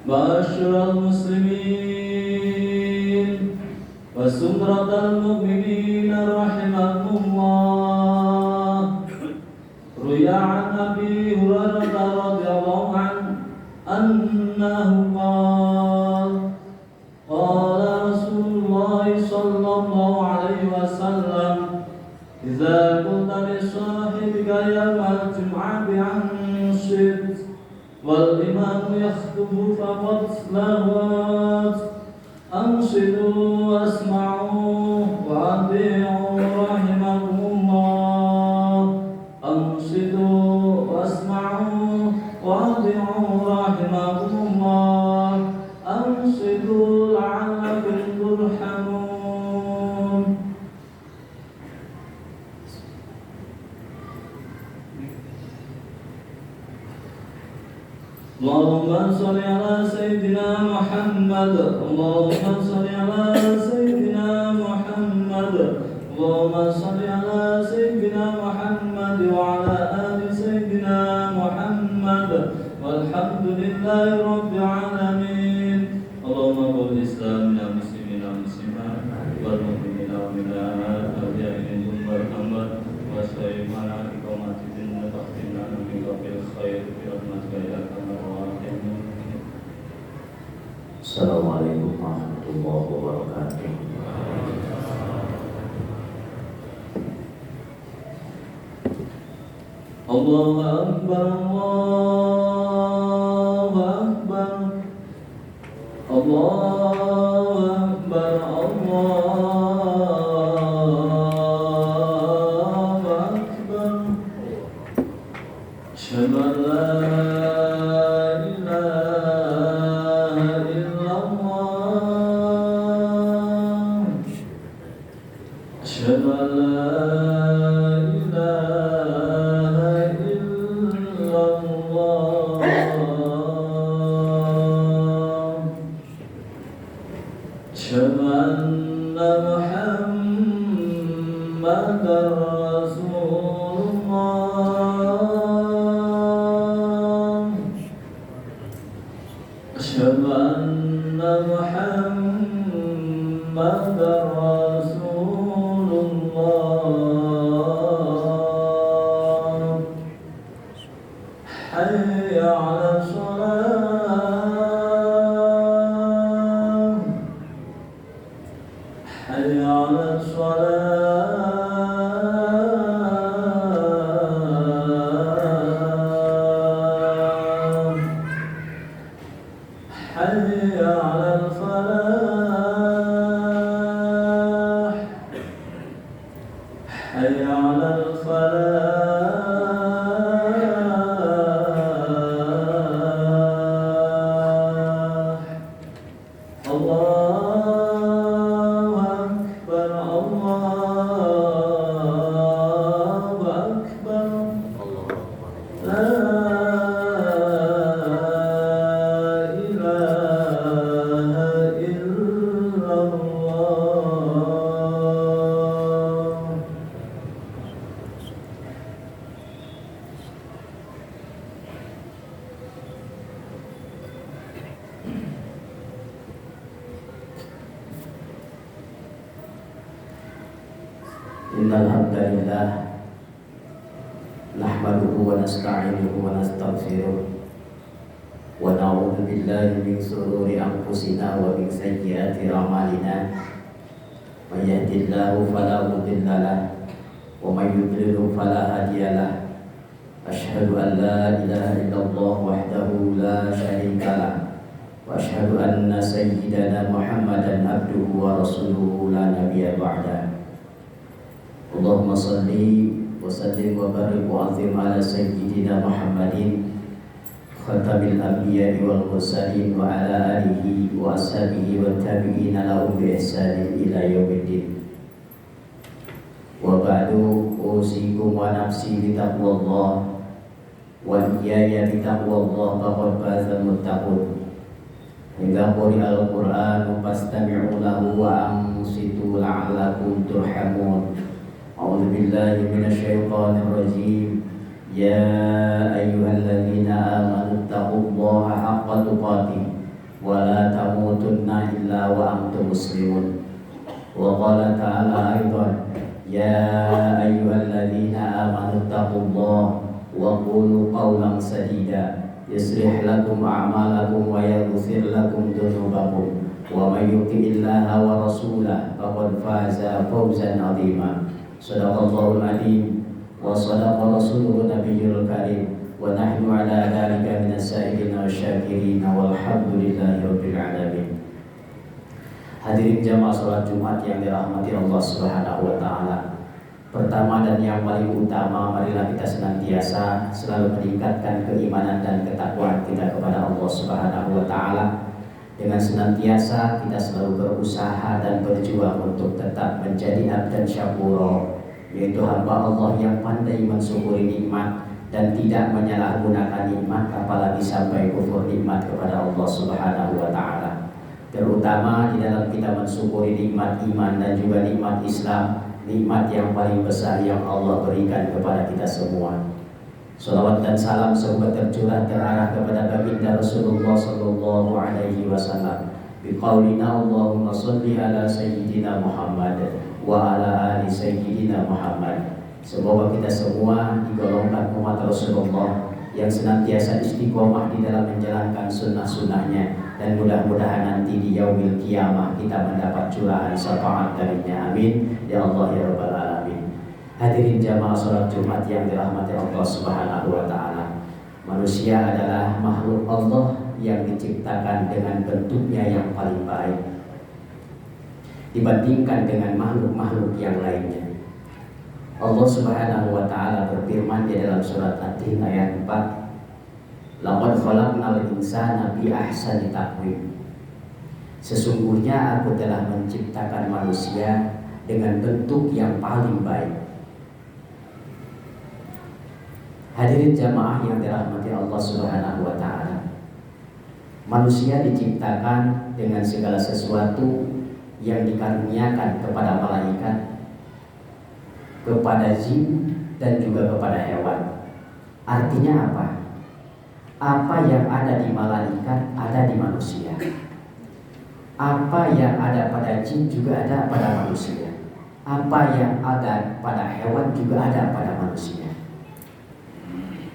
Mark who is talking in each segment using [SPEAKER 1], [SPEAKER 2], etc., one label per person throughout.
[SPEAKER 1] معاشر المسلمين وسمرة المؤمنين رحمكم الله. روي عن أبي هريرة رضي الله عنه أنه قال قال رسول الله صلى الله عليه وسلم إذا قلت لصاحبك يوم الجمعة بأنصت والإمام يخطب فقد لغوت أنصتوا واسمعوا وأطيعوا رحمكم الله. أنصتوا واسمعوا وأطيعوا رحمكم الله. أنصتوا لعلكم ترحمون. اللهم صل على سيدنا محمد. اللهم صل على سيدنا محمد. اللهم صل على سيدنا محمد وعلى آل سيدنا محمد والحمد لله رب العالمين. اللهم قل الإسلام من المسلمين والمسلمات والمؤمنين والمؤمنات والمجاهدين والأموات والشهيد على إقامة الدين وتحقيق من الخير برحمتك يا أرحم الراحمين.
[SPEAKER 2] Assalamualaikum warahmatullahi wabarakatuh.
[SPEAKER 1] Allahu Akbar, Allahu Akbar, Allahu Akbar, Allahu Akbar. Asyhadu an la ilaha illallah. Asyhadu an la أشهد أن محمدًا رسول الله. أشهد أن محمدًا رسول الله. حي على الصلاة. حي على الصلاة. حي على الفلاح. حي على الفلاح. الله أكبر، الله أكبر. لا إله إلا الله.
[SPEAKER 2] Innal hamdalillah nahmaduhu wa nasta'inuhu wa nastaghfiruh wa na'udzu billahi min shururi anfusina wa min sayyiati a'malina. May yahdihillahu fala mudilla lahu wa may yudlilhu fala hadiya lahu. Asyhadu an la ilaha illallah wahdahu la syarika lahu wa asyhadu anna sayyidana Muhammadan abduhu wa rasuluhu la nabiyya ba'da. Allahumma salli wa sallim wa barik wa azim ala sayyidina Muhammadin khatabil anbiya'i wal mursalin wa ala alihi wa ashabihi wa tabi'ina lahum bi ihsanin ila yaumiddin. Wa ba'du, usikum wa nafsi bi taqwallah wa iyaya bi taqwallah faqad fazal muttaqun. Idza quri'a al-Qur'anu fastami'u lahu wa ansitu la'allakum turhamun. أعوذ بالله من الشيطان الرجيم. يا أيها الذين آمنوا اتقوا الله حق تقاته ولا تموتن إلا وأنتم مسلمون. وقال تعالى أيضا يا أيها الذين آمنوا اتقوا الله وقولوا قولا سديدا يصلح لكم أعمالكم ويغفر لكم ذنوبكم ومن يطع الله ورسوله فقد فاز فوزا عظيما. صدق الله العظيم وصدق رسوله النبي الكريم ونحن على ذلك من السائلين والشاكرين والحمد لله رب العالمين. Hadirin jamaah salat Jumat yang dirahmati Allah Subhanahu wa taala. Pertama dan yang paling utama, marilah kita senantiasa selalu meningkatkan keimanan dan ketakwaan kita kepada Allah Subhanahu wa taala. Dengan senantiasa kita selalu berusaha dan berjuang untuk tetap menjadi abdan syakura, yaitu hamba Allah yang pandai mensyukuri nikmat dan tidak menyalahgunakan nikmat, apalagi sampai kufur nikmat kepada Allah Subhanahu wa taala. Terutama di dalam kita mensyukuri nikmat iman dan juga nikmat Islam, nikmat yang paling besar yang Allah berikan kepada kita semua. Salawat dan salam semoga tercurah terarah kepada baginda Rasulullah sallallahu alaihi wasallam. Biqaulina Allahumma shalli ala sayyidina Muhammad wa ala ali sayyidina Muhammad. Semoga kita semua digolongkan umat Rasulullah yang senantiasa istiqomah di dalam menjalankan sunnah-sunnahnya, dan mudah-mudahan nanti di yaumil qiyamah kita mendapat curahan syafaat darinya. Amin ya Allah ya rabbal alamin. Hadirin jamaah salat Jumat yang dirahmati Allah Subhanahu wa taala. Manusia adalah makhluk Allah yang diciptakan dengan bentuknya yang paling baik dibandingkan dengan makhluk-makhluk yang lainnya. Allah Subhanahu wa taala berfirman di dalam surat At-Tin ayat 4, "Laqad khalaqnal insana fi ahsani taqwim." Sesungguhnya aku telah menciptakan manusia dengan bentuk yang paling baik. Hadirin jamaah yang dirahmati Allah Subhanahu wa taala. Manusia diciptakan dengan segala sesuatu yang dikaruniakan kepada malaikat, kepada jin, dan juga kepada hewan. Artinya apa? Apa yang ada di malaikat ada di manusia. Apa yang ada pada jin juga ada pada manusia. Apa yang ada pada hewan juga ada pada manusia.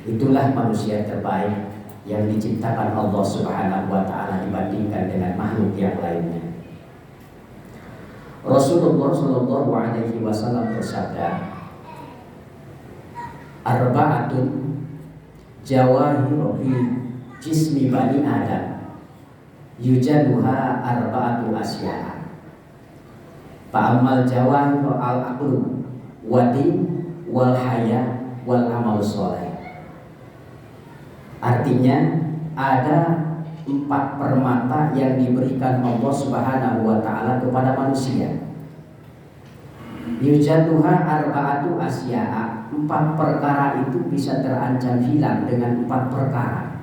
[SPEAKER 2] Itulah manusia terbaik yang diciptakan Allah Subhanahu wa taala dibandingkan dengan makhluk yang lainnya. Rasulullah sallallahu alaihi wasallam bersabda, "Arba'atun jawahiru fi jismi bani Adam yujaduha arba'atu asya'a. Fa'amal jawahiru al-aqlu wadin wal haya wal amal soleh." Artinya ada 4 permata yang diberikan Allah Subhanahu wa taala kepada manusia. Yujaduha arba'atu asya'a. 4 perkara itu bisa terancam hilang dengan 4 perkara.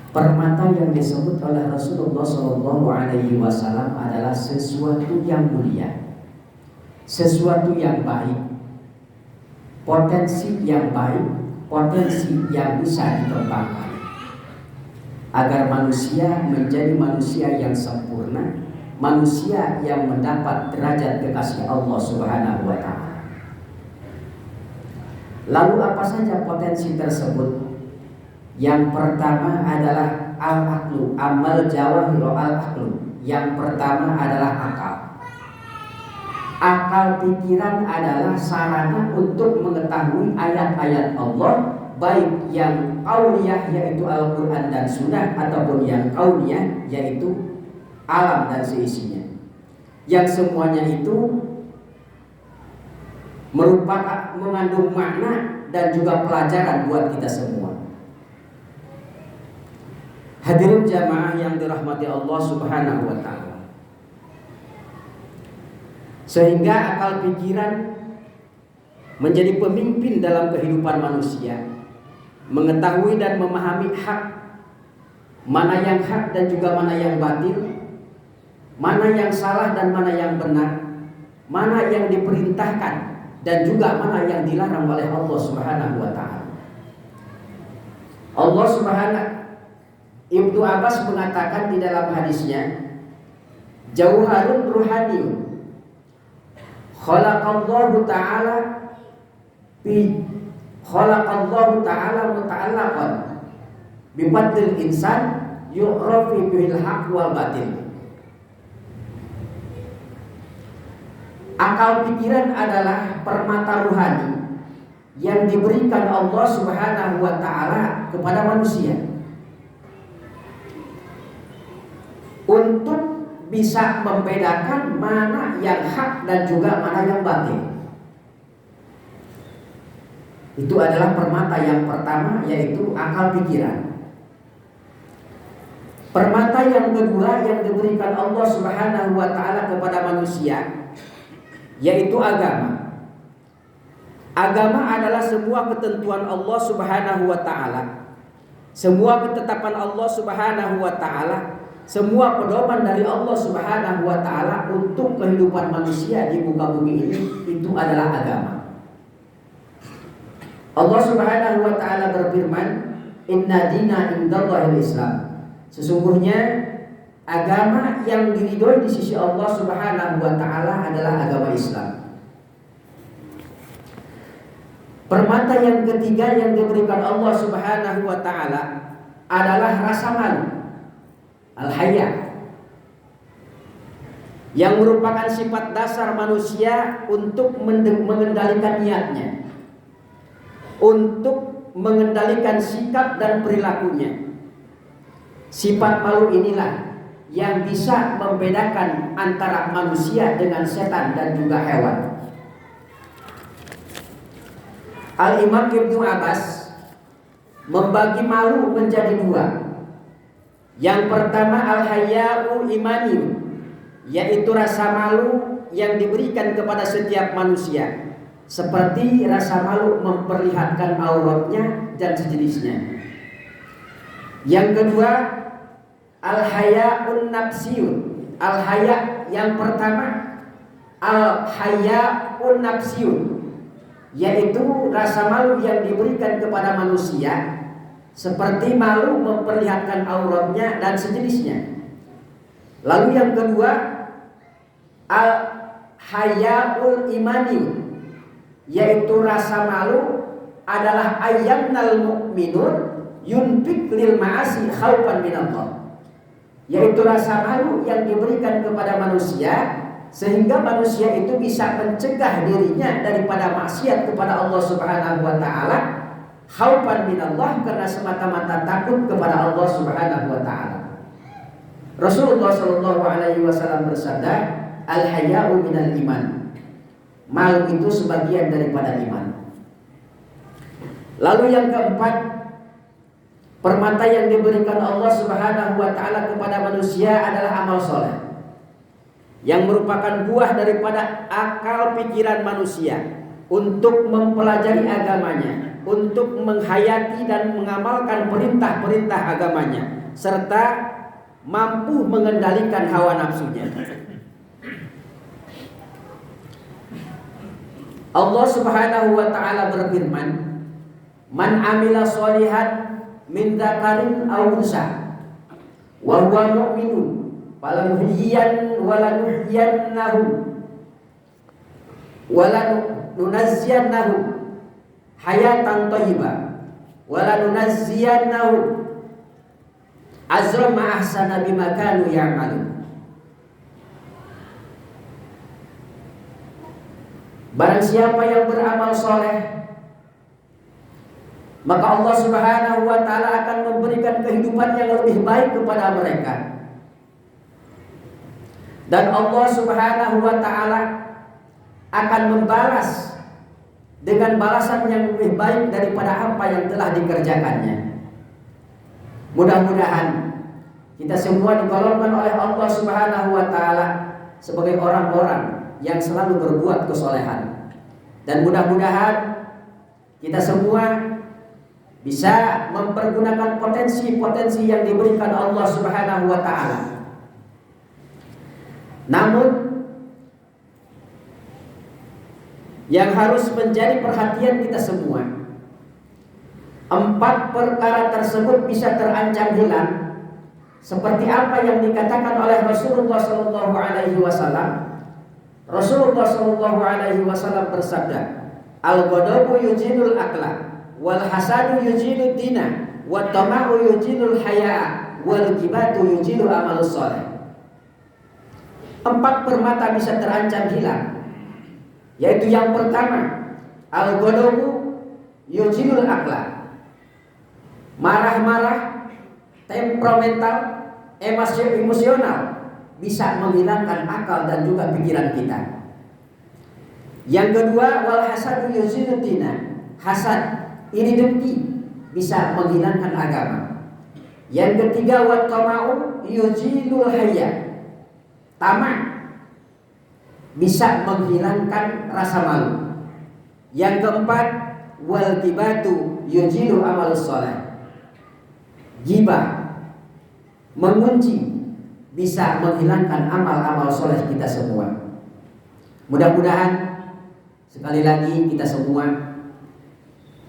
[SPEAKER 2] Permata yang disebut oleh Rasulullah sallallahu alaihi wasallam adalah sesuatu yang mulia, sesuatu yang baik, potensi yang baik, potensi yang bisa dikembangkan agar manusia menjadi manusia yang sempurna, manusia yang mendapat derajat kekasih Allah Subhanahu wa taala. Lalu apa saja potensi tersebut? Yang pertama adalah al-aqlu, amal jawahir al-aqlu. Yang pertama adalah akal. Akal pikiran adalah sarana untuk mengetahui ayat-ayat Allah, baik yang qauliyah yaitu Al-Quran dan Sunnah, ataupun yang qauliyah yaitu alam dan seisinya, yang semuanya itu merupakan mengandung makna dan juga pelajaran buat kita semua. Hadirin jamaah yang dirahmati Allah Subhanahu wa taala. Sehingga akal pikiran menjadi pemimpin dalam kehidupan manusia, mengetahui dan memahami hak, mana yang hak dan juga mana yang batil, mana yang salah dan mana yang benar, mana yang diperintahkan dan juga mana yang dilarang oleh Allah Subhanahu wa taala. Allah Subhanahu Ibnu Abbas mengatakan di dalam hadisnya, jauharun ruhaniyun khalaqallahu ta'ala muta'allaqan bibatil insan yu'rafi bihil haq wal batil. Akal pikiran adalah permata ruhani yang diberikan Allah Subhanahu wa ta'ala kepada manusia untuk bisa membedakan mana yang hak dan juga mana yang batil. Itu adalah permata yang pertama, yaitu akal pikiran. Permata yang kedua yang diberikan Allah Subhanahu wa ta'ala kepada manusia yaitu agama. Agama adalah sebuah ketentuan Allah Subhanahu wa ta'ala, semua ketetapan Allah Subhanahu wa ta'ala, semua pedoman dari Allah Subhanahu wa ta'ala untuk kehidupan manusia di muka bumi ini, itu adalah agama. Allah Subhanahu wa ta'ala berfirman, inna dina indallahil Islam. Sesungguhnya agama yang diridhoi di sisi Allah Subhanahu wa ta'ala adalah agama Islam. Permata yang ketiga yang diberikan Allah Subhanahu wa ta'ala adalah rasa malu, al-haya, yang merupakan sifat dasar manusia untuk mengendalikan niatnya, untuk mengendalikan sikap dan perilakunya. Sifat malu inilah yang bisa membedakan antara manusia dengan setan dan juga hewan. Al-Imam Ibnu Abbas membagi malu menjadi dua. Yang pertama al-haya'u imani, yaitu rasa malu yang diberikan kepada setiap manusia, seperti rasa malu memperlihatkan auratnya dan sejenisnya. Yang kedua al-haya'un nafsiyun. Al-haya' yang pertama al-haya'un nafsiyun, yaitu rasa malu yang diberikan kepada manusia, seperti malu memperlihatkan auratnya dan sejenisnya. Lalu yang kedua al-haya'ul imani, yaitu rasa malu adalah ayyamnal mu'minun yunfik lil ma'asi khaufan minallah, yaitu rasa malu yang diberikan kepada manusia sehingga manusia itu bisa mencegah dirinya daripada maksiat kepada Allah Subhanahu wa ta'ala, khaufan minallah, karena semata-mata takut kepada Allah Subhanahu wa ta'ala. Rasulullah sallallahu alaihi wasallam bersabda, al-haya'u minal iman. Malu itu sebagian daripada iman. Lalu yang keempat, permata yang diberikan Allah Subhanahu wa ta'ala kepada manusia adalah amal soleh, yang merupakan buah daripada akal pikiran manusia untuk mempelajari agamanya, untuk menghayati dan mengamalkan perintah-perintah agamanya, serta mampu mengendalikan hawa nafsunya. Allah Subhanahu wa ta'ala berfirman, man amila sholihan min dzakarin aw unsa wa huwa mu'minun falanuhyiyannahu walanunazziyannahu hayatan thayyibah walanunazziyannahu azra ma ahsana bima kanu ya'malun. Barang siapa yang beramal soleh, maka Allah Subhanahu wa ta'ala akan memberikan kehidupan yang lebih baik kepada mereka. Dan Allah Subhanahu wa ta'ala akan membalas dengan balasan yang lebih baik daripada apa yang telah dikerjakannya. Mudah-mudahan kita semua digolongkan oleh Allah Subhanahu wa ta'ala sebagai orang-orang yang selalu berbuat kesolehan. Dan mudah-mudahan kita semua bisa mempergunakan potensi-potensi yang diberikan Allah Subhanahu wa ta'ala. Namun yang harus menjadi perhatian kita semua, 4 perkara tersebut bisa terancam hilang Seperti apa yang dikatakan oleh Rasulullah Shallallahu Alaihi Wasallam. Rasulullah Shallallahu Alaihi Wasallam bersabda, al-ghadabu yujilul akla, wal hasadu yujilud dina, wat tama'u yujilul haya'a, wal ghibatu yujilu amalus soleh. 4 permata bisa terancam hilang, yaitu yang pertama, al-ghadabu yujilul akla, marah-marah, temperamental, emosional, bisa menghilangkan akal dan juga pikiran kita. Yang kedua, wal hasadu yuzilud dina, hasad, iri dengki, bisa menghilangkan agama. Yang ketiga, wat tama'u yuzilul hayya, tamak, bisa menghilangkan rasa malu. Yang keempat, wal ghibatu yujilu amalus soleh, ghibah, mengunci, bisa menghilangkan amal-amal soleh kita semua. Mudah-mudahan sekali lagi kita semua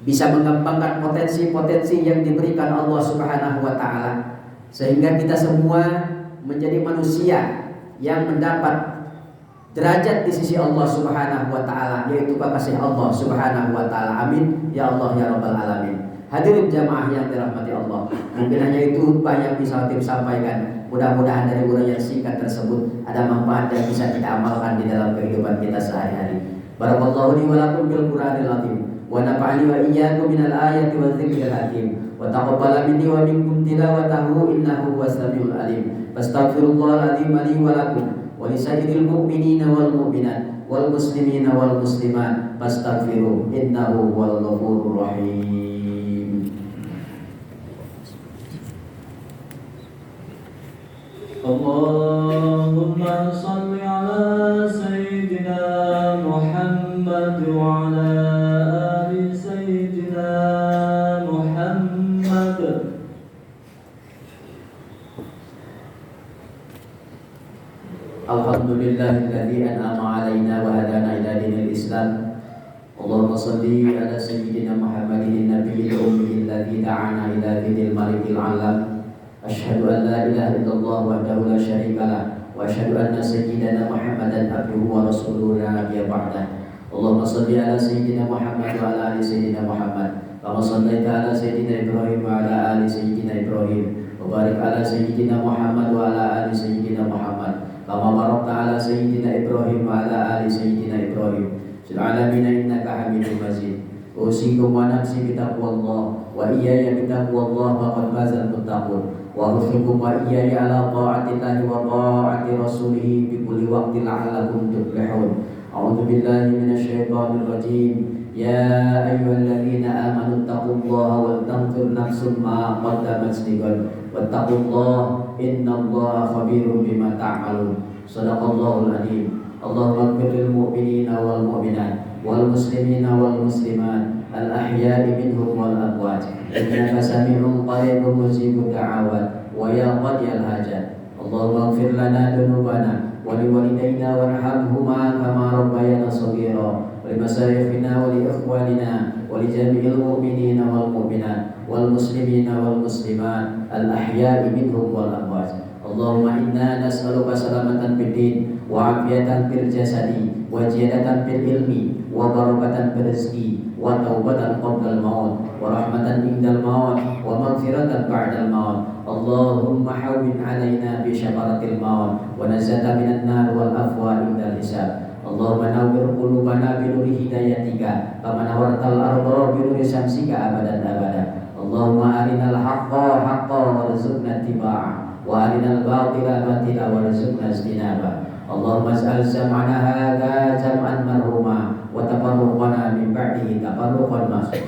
[SPEAKER 2] bisa mengembangkan potensi-potensi yang diberikan Allah Subhanahu wa taala, sehingga kita semua menjadi manusia yang mendapat derajat di sisi Allah Subhanahu wa taala, yaitu kekasih Allah Subhanahu wa taala. Amin ya Allah ya rabbal alamin. Hadirin jamaah yang dirahmati Allah, mungkin hanya itu khutbah yang bisa Tim sampaikan. Mudah-mudahan dari uraian singkat tersebut ada manfaat yang bisa kita amalkan di dalam kehidupan kita sehari-hari. Barakallahu li wa lakum bil Qur'anil azim, wa nafa'ani wa iyyakum minal ayati wa dzikril hakim, wa taqabbala minni wa minkum tilawatahu innahu huwas samiul alim. Fastaghfirullahal azim li wa lakum wa lisairil mu'minina wal mu'minat wal muslimina wal muslimat fastaghfiruh innahu huwal ghafurur rahim.
[SPEAKER 1] Allahumma salli ala Sayyidina Muhammad wa ala ali Sayyidina Muhammad.
[SPEAKER 2] Alhamdulillahilladzi an'ama alaina wa hadana ila dinil Islam. Allahumma salli ala Sayyidina Muhammadin nabiyil ummi alladzi da'ana ila dinil malikil alam. Asyhadu an la ilaha illallah wahdahu la syarika lah, wa asyhadu anna sayyidana Muhammadan abduhu wa rasuluhu la nabiyya ba'dah. Allahumma shalli ala sayyidina Muhammad wa ala ali sayyidina Muhammad, kama shallaita ala sayyidina Ibrahim wa ala ali sayyidina Ibrahim, wa barik ala sayyidina Muhammad wa ala ali sayyidina Muhammad, kama barakta ala sayyidina Ibrahim wa ala ali sayyidina Ibrahim fil alamin innaka Hamidum Majid. Usikum wa nafsi bitaqwallah wa iyaya bitaqwallah faqad fazal muttaqun. Wa usikum wa iyaya ala ta'atillahi wa ta'ati rasulih bi kulli waqtin la'allakum tuflihun. A'udzu billahi minasy syaithanir rajim. Ya ayyuhalladzina amanu taqullaha wal tanzur nafsum ma qaddamat lighad wattaqullaha innallaha khabirum bima ta'malun. Shadaqallahul azim. Allahumma ighfir lil mu'minina wal mu'minat wal muslimina wal muslimat al ahya'i minhum wal amwat innaka sami'un qaribun mujibud da'awat wa ya qadiyal hajat. Allahumma ighfir lana dhunubana wa liwalidayna warhamhuma kama rabbayana shaghira wa limasayyikhina wa li ikhwanina wa li jami'il mu'minina wal mu'minat wal muslimina wal muslimat al ahya'i minhum wal amwat. Allahumma inna nas'aluka salamatan fid din wa afiyatan fil jasadi wa ziyadatan fil ilmi wa barakatan fil rizqi wa taubatan qabla al-maut wa rahmatan indal maut wa maghfiratan ba'da al-maut. Allahumma hawwin 'alaina bi syafaratil maut wa nazzata minan nar wal afwa indal hisab. Allahumma nawwir qulubana bi nuri hidayatika kama nawartal arda bi nuri syamsika abadan abada. Allahumma arinal haqqa haqqan warzuqna ittiba'ah wa arinal batila batila warzuqna ijtinabah. Allahumma ij'al jam'ana hadza jam'an marhuma wa tafarruqana min ba'dihi tafarruqan ma'sum.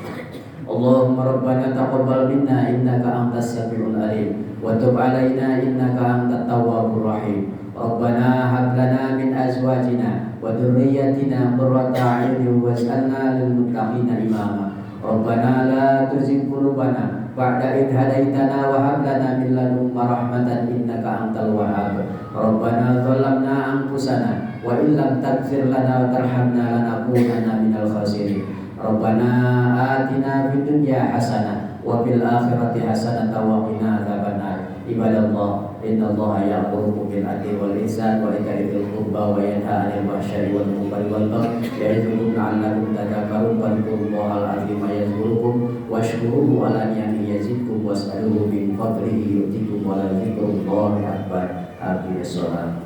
[SPEAKER 2] Allahumma rabbana taqabbal minna innaka antas samiul alim wa tub alaina innaka antat tawwabur rahim. Rabbana hab lana min azwajina wa dhurriyyatina qurrata a'yunin waj'alna lil muttaqina imama. Rabbana la tuzigh qulubana ba'da idh hadaitana wa hab lana min ladunka rahmatan innaka antal wahhab. Rabbana zalamna anfusana wa illam taghfir lana wa tarhamna lanakunanna minal khasirin. Rabbana atina fid dunya hasanah wa fil akhirati hasanah wa qina adzabannar. Ibadallah, innallaha ya'murukum bil adli wal ihsan wa ita'i dzil qurba wa yanha 'anil fahsya'i wal munkari wal baghi ya'idukum la'allakum tadhakkarun. Fadhkurullahal 'azima yadhkurukum washkuruhu 'ala ni'amihi yazidkum was'aluhu min fadlihi yu'tikum wa la dzikrullahi akbar. Akhir shalah.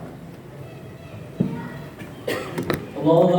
[SPEAKER 1] الله